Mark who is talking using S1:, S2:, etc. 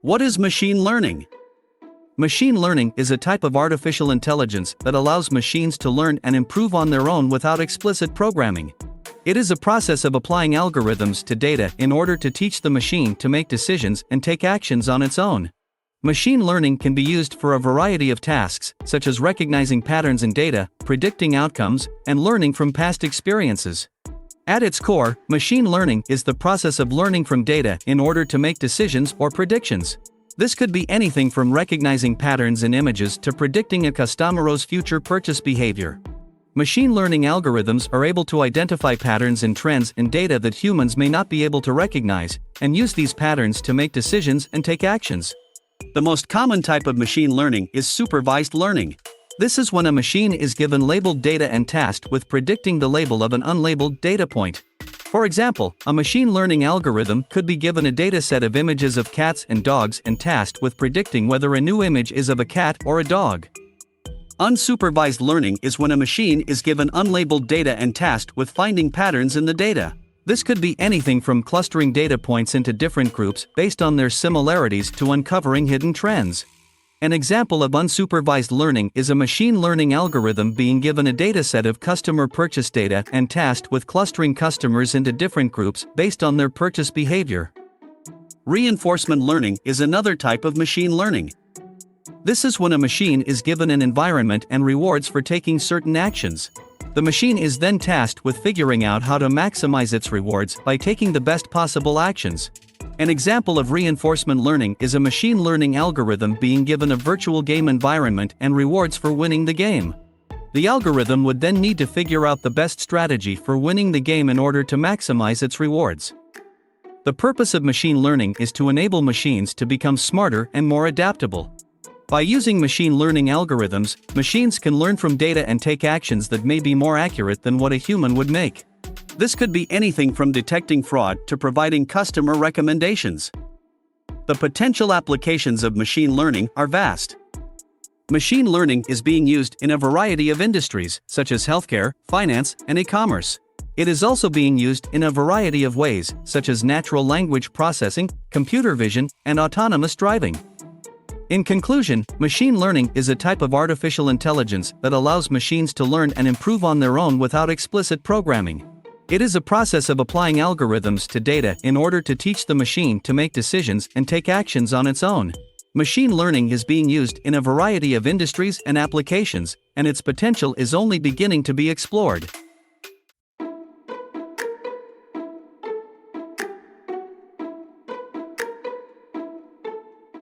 S1: What is machine learning? Machine learning is a type of artificial intelligence that allows machines to learn and improve on their own without explicit programming. It is a process of applying algorithms to data in order to teach the machine to make decisions and take actions on its own. Machine learning can be used for a variety of tasks, such as recognizing patterns in data, predicting outcomes, and learning from past experiences. At its core, machine learning is the process of learning from data in order to make decisions or predictions. This could be anything from recognizing patterns in images to predicting a customer's future purchase behavior. Machine learning algorithms are able to identify patterns and trends in data that humans may not be able to recognize, and use these patterns to make decisions and take actions. The most common type of machine learning is supervised learning. This is when a machine is given labeled data and tasked with predicting the label of an unlabeled data point. For example, a machine learning algorithm could be given a data set of images of cats and dogs and tasked with predicting whether a new image is of a cat or a dog. Unsupervised learning is when a machine is given unlabeled data and tasked with finding patterns in the data. This could be anything from clustering data points into different groups based on their similarities to uncovering hidden trends. An example of unsupervised learning is a machine learning algorithm being given a dataset of customer purchase data and tasked with clustering customers into different groups based on their purchase behavior. Reinforcement learning is another type of machine learning. This is when a machine is given an environment and rewards for taking certain actions. The machine is then tasked with figuring out how to maximize its rewards by taking the best possible actions. An example of reinforcement learning is a machine learning algorithm being given a virtual game environment and rewards for winning the game. The algorithm would then need to figure out the best strategy for winning the game in order to maximize its rewards. The purpose of machine learning is to enable machines to become smarter and more adaptable. By using machine learning algorithms, machines can learn from data and take actions that may be more accurate than what a human would make. This could be anything from detecting fraud to providing customer recommendations. The potential applications of machine learning are vast. Machine learning is being used in a variety of industries, such as healthcare, finance, and e-commerce. It is also being used in a variety of ways, such as natural language processing, computer vision, and autonomous driving. In conclusion, machine learning is a type of artificial intelligence that allows machines to learn and improve on their own without explicit programming. It is a process of applying algorithms to data in order to teach the machine to make decisions and take actions on its own. Machine learning is being used in a variety of industries and applications, and its potential is only beginning to be explored.